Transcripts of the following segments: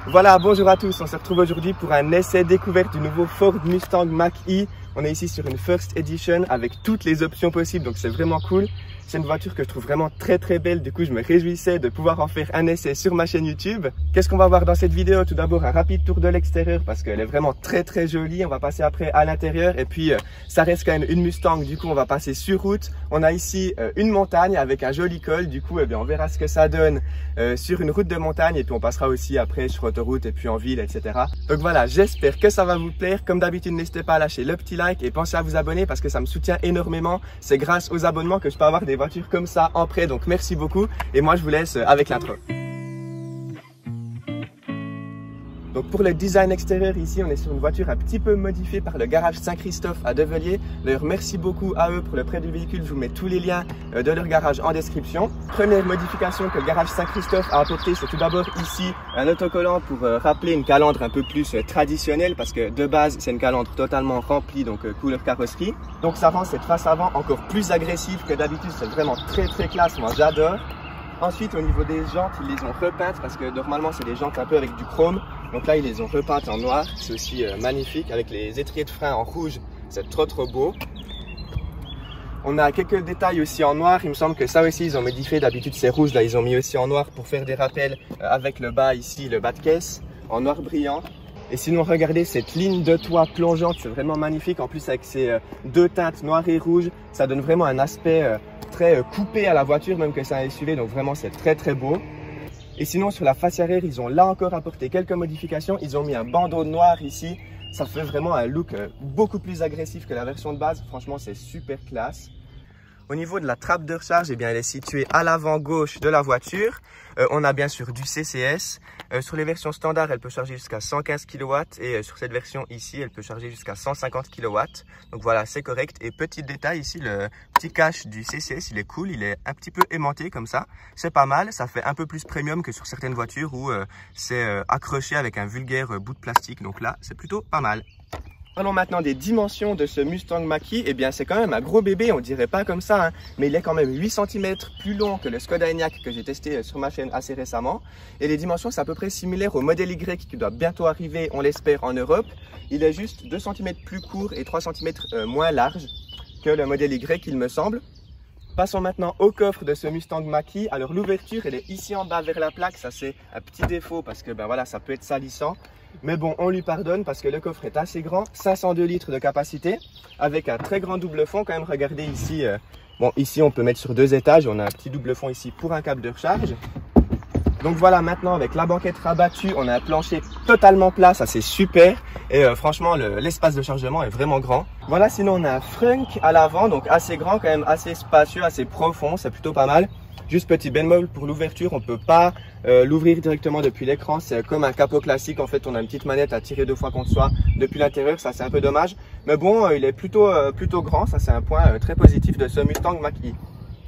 Voilà, bonjour à tous, on se retrouve aujourd'hui pour un essai découverte du nouveau Ford Mustang Mach-E. On est ici sur une First Edition avec toutes les options possibles, donc c'est vraiment cool. C'est une voiture que je trouve vraiment très belle, du coup je me réjouissais de pouvoir en faire un essai sur ma chaîne YouTube. Qu'est-ce qu'on va voir dans cette vidéo? Tout d'abord un rapide tour de l'extérieur parce qu'elle est vraiment très jolie. On va passer après à l'intérieur et puis ça reste quand même une Mustang, du coup on va passer sur route. On a ici une montagne avec un joli col, du coup on verra ce que ça donne sur une route de montagne et puis on passera aussi après sur autoroute et puis en ville, etc. Donc voilà, j'espère que ça va vous plaire. Comme d'habitude, n'hésitez pas à lâcher le petit like et pensez à vous abonner parce que ça me soutient énormément. C'est grâce aux abonnements que je peux avoir des voitures comme ça en prêt, donc merci beaucoup et moi je vous laisse avec l'intro. Donc pour le design extérieur ici, on est sur une voiture un petit peu modifiée par le garage Saint-Christophe à Develier. D'ailleurs merci beaucoup à eux pour le prêt du véhicule, je vous mets tous les liens de leur garage en description. Première modification que le garage Saint-Christophe a apporté, c'est tout d'abord ici un autocollant pour rappeler une calandre un peu plus traditionnelle parce que de base c'est une calandre totalement remplie, donc couleur carrosserie. Donc ça rend cette face avant encore plus agressive que d'habitude, c'est vraiment très classe, moi j'adore. Ensuite, au niveau des jantes, ils les ont repeintes parce que normalement, c'est des jantes un peu avec du chrome. Donc là, ils les ont repeintes en noir. C'est aussi magnifique avec les étriers de frein en rouge. C'est trop beau. On a quelques détails aussi en noir. Il me semble que ça aussi, ils ont modifié. D'habitude, c'est rouge. Là, ils ont mis aussi en noir pour faire des rappels avec le bas ici, le bas de caisse, en noir brillant. Et sinon, regardez cette ligne de toit plongeante. C'est vraiment magnifique. En plus, avec ces deux teintes noir et rouge, ça donne vraiment un aspect très coupé à la voiture, même que c'est un SUV, donc vraiment c'est très beau. Et sinon sur la face arrière, ils ont là encore apporté quelques modifications. Ils ont mis un bandeau noir ici, ça fait vraiment un look beaucoup plus agressif que la version de base. Franchement c'est super classe. Au niveau de la trappe de recharge, elle est située à l'avant gauche de la voiture. On a bien sûr du CCS. Sur les versions standards, elle peut charger jusqu'à 115 kW et sur cette version ici, elle peut charger jusqu'à 150 kW. Donc voilà, c'est correct. Et petit détail ici, le petit cache du CCS, il est cool. Il est un petit peu aimanté comme ça. C'est pas mal. Ça fait un peu plus premium que sur certaines voitures où c'est accroché avec un vulgaire bout de plastique. Donc là, c'est plutôt pas mal. Parlons maintenant des dimensions de ce Mustang Mach-E. Eh bien, c'est quand même un gros bébé, on dirait pas comme ça, hein, mais il est quand même 8 cm plus long que le Skoda Enyaq que j'ai testé sur ma chaîne assez récemment. Et les dimensions, c'est à peu près similaire au modèle Y qui doit bientôt arriver, on l'espère, en Europe. Il est juste 2 cm plus court et 3 cm moins large que le modèle Y, il me semble. Passons maintenant au coffre de ce Mustang Mach-E. Alors l'ouverture, elle est ici en bas vers la plaque. Ça c'est un petit défaut parce que voilà, ça peut être salissant. Mais bon, on lui pardonne parce que le coffre est assez grand, 502 litres de capacité, avec un très grand double fond. Quand même, regardez ici, bon ici on peut mettre sur 2 étages, on a un petit double fond ici pour un câble de recharge. Donc voilà, maintenant avec la banquette rabattue, on a un plancher totalement plat, ça c'est super. Et franchement, l'espace de chargement est vraiment grand. Voilà, sinon on a un frunk à l'avant, donc assez grand, quand même assez spacieux, assez profond, c'est plutôt pas mal. Juste petit bémol pour l'ouverture, on ne peut pas l'ouvrir directement depuis l'écran, c'est comme un capot classique. En fait, on a une petite manette à tirer 2 fois contre soi depuis l'intérieur, ça c'est un peu dommage. Mais bon, il est plutôt grand, ça c'est un point très positif de ce Mustang Mach-E.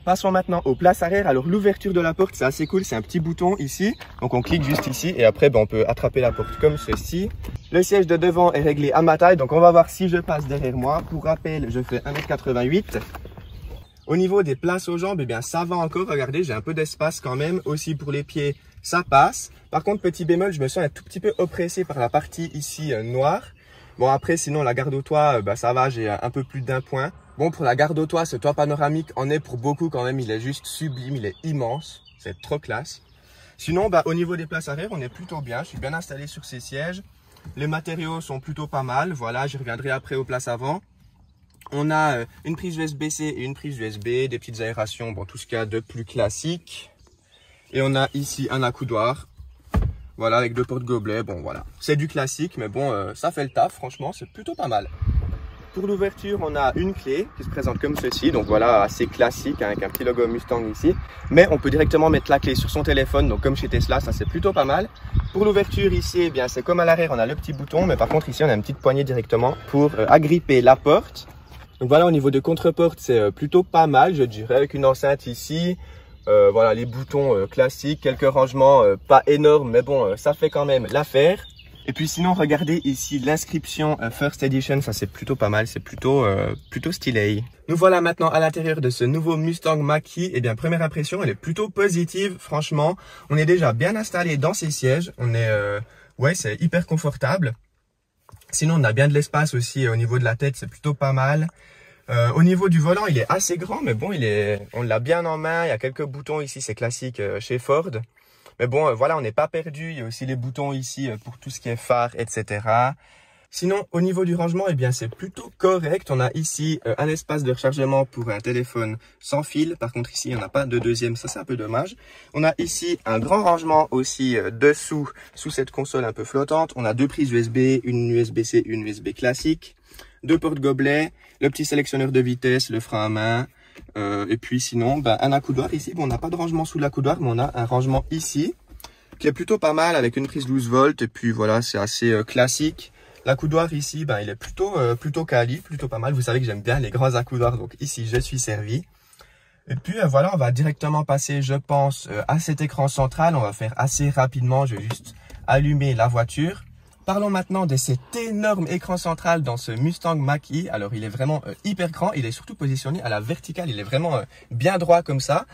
Passons maintenant aux places arrière. Alors l'ouverture de la porte, c'est assez cool, c'est un petit bouton ici. Donc on clique juste ici et après on peut attraper la porte comme ceci. Le siège de devant est réglé à ma taille, donc on va voir si je passe derrière moi. Pour rappel, je fais 1,88 m. Au niveau des places aux jambes, eh bien ça va encore, regardez, j'ai un peu d'espace quand même, aussi pour les pieds, ça passe. Par contre, petit bémol, je me sens un tout petit peu oppressé par la partie ici noire. Bon après, sinon la garde au toit, ça va, j'ai un peu plus d'1 point. Bon, pour la garde au toit, ce toit panoramique en est pour beaucoup quand même, il est juste sublime, il est immense, c'est trop classe. Sinon, au niveau des places arrière, on est plutôt bien, je suis bien installé sur ces sièges. Les matériaux sont plutôt pas mal, voilà, j'y reviendrai après aux places avant. On a une prise USB-C et une prise USB, des petites aérations, bon tout ce qu'il y a de plus classique. Et on a ici un accoudoir, voilà, avec 2 porte-gobelets, bon voilà. C'est du classique, mais bon, ça fait le taf, franchement, c'est plutôt pas mal. Pour l'ouverture, on a une clé qui se présente comme ceci, donc voilà, assez classique, hein, avec un petit logo Mustang ici. Mais on peut directement mettre la clé sur son téléphone, donc comme chez Tesla, ça c'est plutôt pas mal. Pour l'ouverture ici, eh bien c'est comme à l'arrière, on a le petit bouton, mais par contre ici on a une petite poignée directement pour agripper la porte. Donc voilà, au niveau de contre-porte, c'est plutôt pas mal, je dirais, avec une enceinte ici. Voilà, les boutons classiques, quelques rangements pas énormes, mais bon, ça fait quand même l'affaire. Et puis sinon, regardez ici l'inscription First Edition, ça c'est plutôt pas mal, c'est plutôt stylé. Nous voilà maintenant à l'intérieur de ce nouveau Mustang Mach-E. Et bien, première impression, elle est plutôt positive, franchement. On est déjà bien installé dans ces sièges, on est ouais, c'est hyper confortable. Sinon, on a bien de l'espace aussi au niveau de la tête, c'est plutôt pas mal. Au niveau du volant, il est assez grand, mais bon, on l'a bien en main. Il y a quelques boutons ici, c'est classique chez Ford. Mais bon, voilà, on n'est pas perdu. Il y a aussi les boutons ici pour tout ce qui est phare, etc. Sinon, au niveau du rangement, eh bien, c'est plutôt correct. On a ici un espace de rechargement pour un téléphone sans fil. Par contre, ici, il n'y en a pas de deuxième. Ça, c'est un peu dommage. On a ici un grand rangement aussi dessous, sous cette console un peu flottante. On a 2 prises USB, une USB-C, une USB classique, 2 porte-gobelets, le petit sélectionneur de vitesse, le frein à main. Et puis sinon, un accoudoir ici. Bon, on n'a pas de rangement sous l'accoudoir, mais on a un rangement ici qui est plutôt pas mal avec une prise 12 volts. Et puis voilà, c'est assez classique. L'accoudoir ici, il est plutôt quali, plutôt pas mal. Vous savez que j'aime bien les grands accoudoirs, donc ici, je suis servi. Et puis voilà, on va directement passer, je pense, à cet écran central. On va faire assez rapidement, je vais juste allumer la voiture. Parlons maintenant de cet énorme écran central dans ce Mustang Mach-E. Alors, il est vraiment hyper grand. Il est surtout positionné à la verticale. Il est vraiment bien droit comme ça.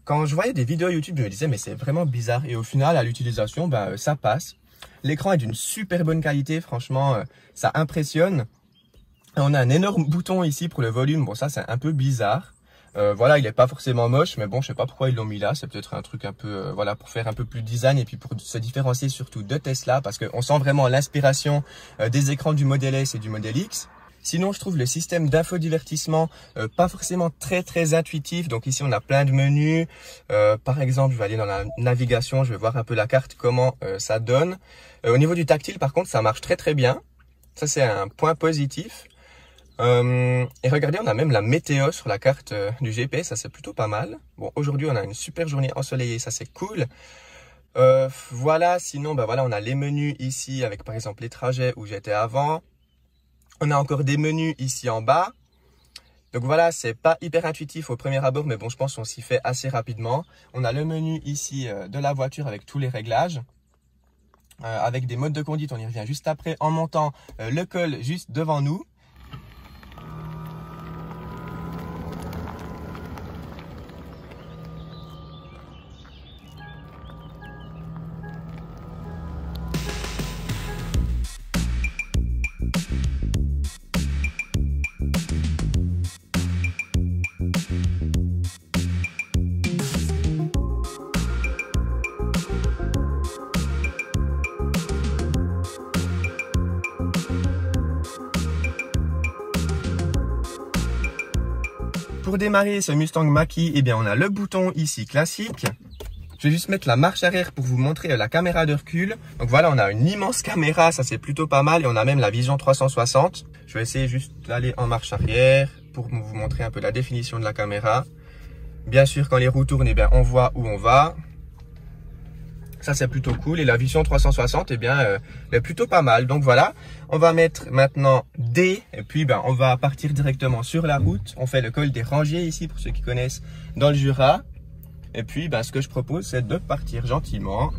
Quand je voyais des vidéos YouTube, je me disais, mais c'est vraiment bizarre. Et au final, à l'utilisation, ça passe. L'écran est d'une super bonne qualité. Franchement, ça impressionne. Et on a un énorme bouton ici pour le volume. Bon, ça, c'est un peu bizarre. Voilà, il n'est pas forcément moche, mais bon, je sais pas pourquoi ils l'ont mis là. C'est peut-être un truc un peu, voilà, pour faire un peu plus design et puis pour se différencier surtout de Tesla, parce qu'on sent vraiment l'inspiration des écrans du Model S et du Model X. Sinon, je trouve le système d'infodivertissement pas forcément très intuitif. Donc ici, on a plein de menus. Par exemple, je vais aller dans la navigation, je vais voir un peu la carte, comment ça donne. Au niveau du tactile, par contre, ça marche très bien. Ça, c'est un point positif. Et regardez, on a même la météo sur la carte du GPS, ça c'est plutôt pas mal. Bon, aujourd'hui on a une super journée ensoleillée, ça c'est cool. Voilà, sinon voilà, on a les menus ici avec par exemple les trajets où j'étais avant. On a encore des menus ici en bas. Donc voilà, c'est pas hyper intuitif au premier abord, mais bon, je pense qu'on s'y fait assez rapidement. On a le menu ici de la voiture avec tous les réglages. Avec des modes de conduite, on y revient juste après en montant le col juste devant nous. Pour démarrer ce Mustang Mach-E, eh bien, on a le bouton ici classique. Je vais juste mettre la marche arrière pour vous montrer la caméra de recul. Donc voilà, on a une immense caméra, ça c'est plutôt pas mal. Et on a même la vision 360. Je vais essayer juste d'aller en marche arrière pour vous montrer un peu la définition de la caméra. Bien sûr, quand les roues tournent, eh bien, on voit où on va. Ça, c'est plutôt cool. Et la vision 360, eh bien, elle est plutôt pas mal. Donc voilà, on va mettre maintenant D. Et puis, on va partir directement sur la route. On fait le col des Rangiers ici, pour ceux qui connaissent, dans le Jura. Et puis, ce que je propose, c'est de partir gentiment,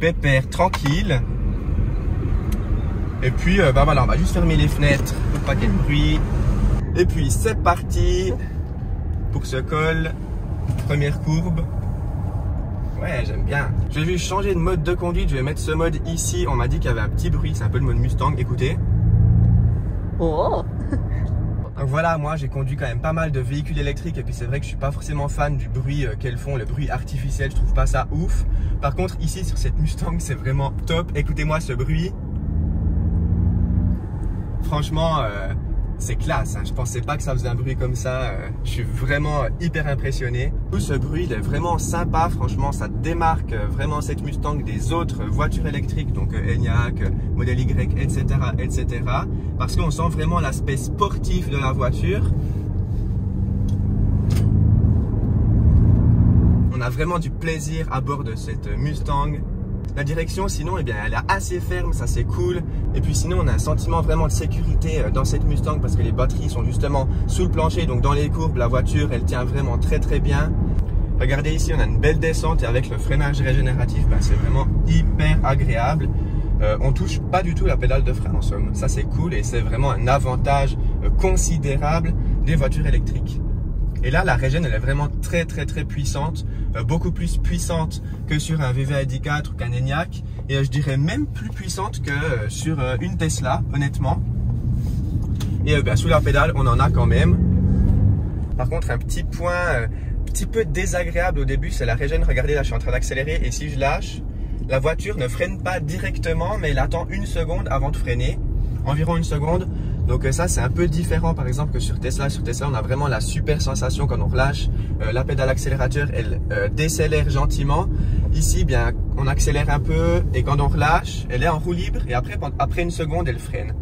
pépère, tranquille. Et puis, voilà, on va juste fermer les fenêtres pour pas qu'il y ait de bruit. Et puis, c'est parti pour ce col. Première courbe. Ouais, j'aime bien. Je vais juste changer de mode de conduite. Je vais mettre ce mode ici. On m'a dit qu'il y avait un petit bruit. C'est un peu le mode Mustang. Écoutez. Oh. Donc voilà, moi j'ai conduit quand même pas mal de véhicules électriques. Et puis c'est vrai que je suis pas forcément fan du bruit qu'elles font. Le bruit artificiel, je trouve pas ça ouf. Par contre, ici sur cette Mustang, c'est vraiment top. Écoutez-moi ce bruit. Franchement, c'est classe. Je pensais pas que ça faisait un bruit comme ça. Je suis vraiment hyper impressionné. Tout ce bruit, il est vraiment sympa. Franchement, ça démarque vraiment cette Mustang des autres voitures électriques, donc Enyaq, Model Y, etc., etc. Parce qu'on sent vraiment l'aspect sportif de la voiture. On a vraiment du plaisir à bord de cette Mustang. La direction, sinon, eh bien, elle est assez ferme, ça c'est cool. Et puis sinon, on a un sentiment vraiment de sécurité dans cette Mustang parce que les batteries sont justement sous le plancher. Donc dans les courbes, la voiture, elle tient vraiment très bien. Regardez ici, on a une belle descente et avec le freinage régénératif, c'est vraiment hyper agréable. On touche pas du tout la pédale de frein en somme. Ça c'est cool et c'est vraiment un avantage considérable des voitures électriques. Et là, la régène, elle est vraiment très puissante, beaucoup plus puissante que sur un VV ID4 ou qu'un Enyaq. Et je dirais même plus puissante que sur une Tesla, honnêtement. Et sous la pédale, on en a quand même. Par contre, un petit point petit peu désagréable au début, c'est la régène. Regardez, là, je suis en train d'accélérer et si je lâche, la voiture ne freine pas directement, mais elle attend une seconde avant de freiner, environ une seconde. Donc ça, c'est un peu différent, par exemple, que sur Tesla. Sur Tesla, on a vraiment la super sensation quand on relâche la pédale accélérateur, elle décélère gentiment. Ici, bien, on accélère un peu et quand on relâche, elle est en roue libre et après une seconde, elle freine.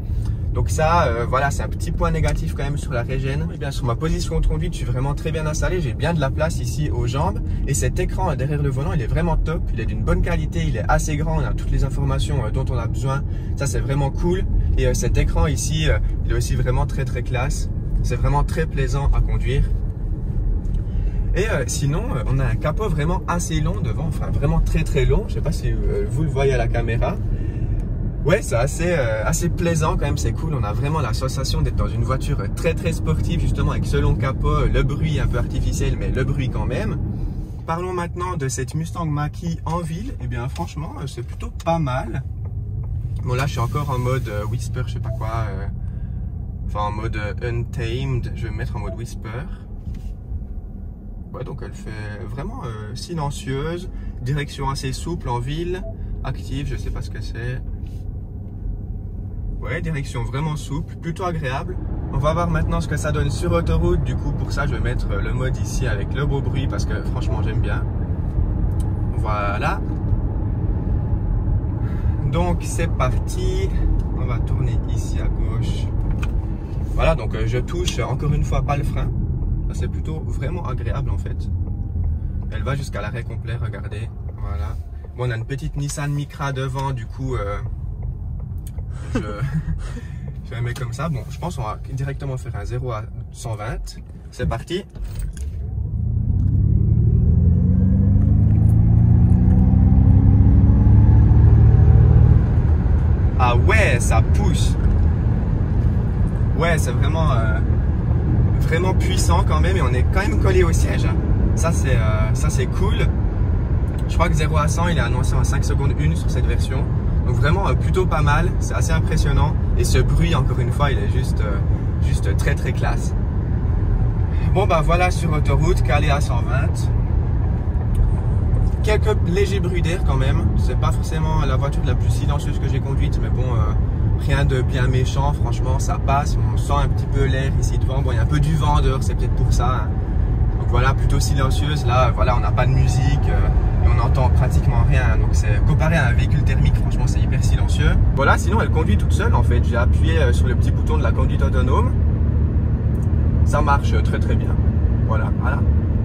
Donc ça, voilà, c'est un petit point négatif quand même sur la régène. Et bien, sur ma position de conduite, je suis vraiment très bien installé. J'ai bien de la place ici aux jambes. Et cet écran derrière le volant, il est vraiment top. Il est d'une bonne qualité, il est assez grand. On a toutes les informations dont on a besoin. Ça, c'est vraiment cool. Et cet écran ici, il est aussi vraiment très classe. C'est vraiment très plaisant à conduire. Et sinon, on a un capot vraiment assez long devant. Enfin, vraiment très long. Je ne sais pas si vous le voyez à la caméra. Ouais, c'est assez plaisant quand même, c'est cool. On a vraiment la sensation d'être dans une voiture très sportive, justement, avec ce long capot, le bruit un peu artificiel, mais le bruit quand même. Parlons maintenant de cette Mustang Mach-E en ville. Eh bien, franchement, c'est plutôt pas mal. Bon, là, je suis encore en mode Whisper, je sais pas quoi. Enfin, en mode Untamed, je vais me mettre en mode Whisper. Ouais, donc elle fait vraiment silencieuse. Direction assez souple en ville. Active, je sais pas ce que c'est. Ouais, direction vraiment souple, plutôt agréable. On va voir maintenant ce que ça donne sur autoroute. Du coup, pour ça, je vais mettre le mode ici avec le beau bruit parce que franchement, j'aime bien. Voilà. Donc, c'est parti. On va tourner ici à gauche. Voilà, donc je touche encore une fois pas le frein. C'est plutôt vraiment agréable en fait. Elle va jusqu'à l'arrêt complet, regardez. Voilà. Bon, on a une petite Nissan Micra devant, du coup, je la mets comme ça. Bon, je pense qu'on va directement faire un 0 à 120. C'est parti. Ah ouais, ça pousse. Ouais, c'est vraiment, vraiment puissant quand même et on est quand même collé au siège. Ça, c'est cool. Je crois que 0 à 100, il est annoncé en 5 secondes 1 sur cette version. Donc vraiment plutôt pas mal, c'est assez impressionnant. Et ce bruit, encore une fois, il est juste très classe. Bon bah voilà, sur autoroute, calé à 120. Quelques légers bruits d'air quand même. C'est pas forcément la voiture la plus silencieuse que j'ai conduite, mais bon, rien de bien méchant, franchement, ça passe. On sent un petit peu l'air ici devant. Bon, il y a un peu du vent dehors, c'est peut-être pour ça. Donc voilà, plutôt silencieuse. Là, voilà, on n'a pas de musique. Et on n'entend pratiquement rien, donc c'est comparé à un véhicule thermique, franchement c'est hyper silencieux. Voilà, sinon elle conduit toute seule en fait. J'ai appuyé sur le petit bouton de la conduite autonome, ça marche très bien. Voilà.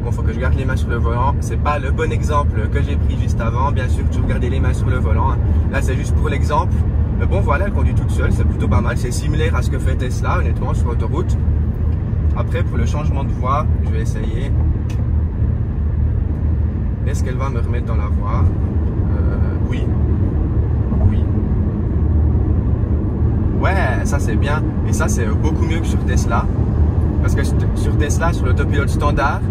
Bon, faut que je garde les mains sur le volant. C'est pas le bon exemple que j'ai pris juste avant, bien sûr, toujours garder les mains sur le volant. Là c'est juste pour l'exemple. Mais bon voilà, elle conduit toute seule, c'est plutôt pas mal. C'est similaire à ce que fait Tesla, honnêtement, sur autoroute. Après, pour le changement de voie, je vais essayer. Est-ce qu'elle va me remettre dans la voie? Oui. Ouais, ça c'est bien. Et ça c'est beaucoup mieux que sur Tesla. Parce que sur Tesla, sur l'autopilote standard,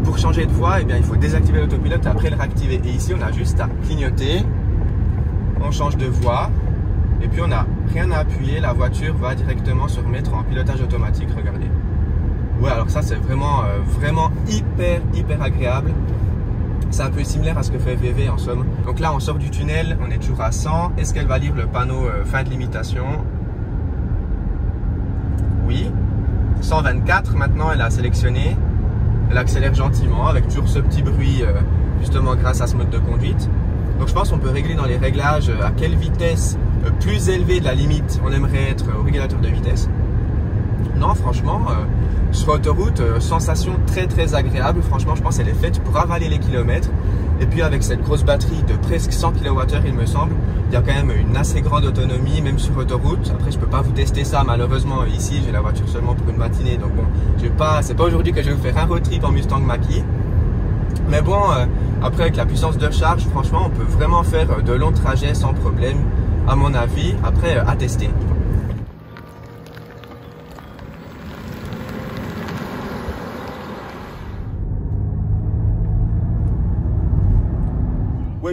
pour changer de voie, eh bien, il faut désactiver l'autopilote et après le réactiver. Et ici, on a juste à clignoter. On change de voie. Et puis on n'a rien à appuyer. La voiture va directement se remettre en pilotage automatique. Regardez. Ouais, alors ça c'est vraiment hyper agréable. C'est un peu similaire à ce que fait VV en somme. Donc là on sort du tunnel, on est toujours à 100. Est-ce qu'elle va lire le panneau fin de limitation? Oui. 124 maintenant, elle a sélectionné. Elle accélère gentiment avec toujours ce petit bruit justement grâce à ce mode de conduite. Donc je pense qu'on peut régler dans les réglages à quelle vitesse plus élevée de la limite on aimerait être au régulateur de vitesse. Non, franchement, sur autoroute, sensation très agréable. Franchement, je pense qu'elle est faite pour avaler les kilomètres. Et puis avec cette grosse batterie de presque 100 kWh, il me semble, il y a quand même une assez grande autonomie, même sur autoroute. Après, je peux pas vous tester ça, malheureusement. Ici, j'ai la voiture seulement pour une matinée. Donc bon, c'est pas aujourd'hui que je vais vous faire un road trip en Mustang Mach-E. Mais bon, après, avec la puissance de charge, franchement, on peut vraiment faire de longs trajets sans problème, à mon avis. Après, à tester.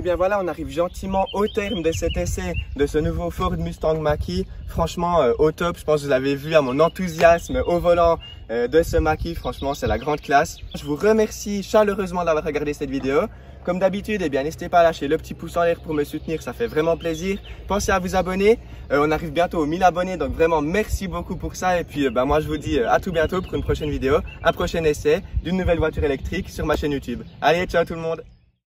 bien voilà, on arrive gentiment au terme de cet essai de ce nouveau Ford Mustang Mach-E. Franchement, au top, je pense que vous avez vu à mon enthousiasme au volant de ce Mach-E. Franchement, c'est la grande classe. Je vous remercie chaleureusement d'avoir regardé cette vidéo. Comme d'habitude, eh bien, n'hésitez pas à lâcher le petit pouce en l'air pour me soutenir, ça fait vraiment plaisir. Pensez à vous abonner, on arrive bientôt aux 1000 abonnés, donc vraiment merci beaucoup pour ça. Et puis moi je vous dis à tout bientôt pour une prochaine vidéo, un prochain essai d'une nouvelle voiture électrique sur ma chaîne YouTube. Allez, ciao tout le monde!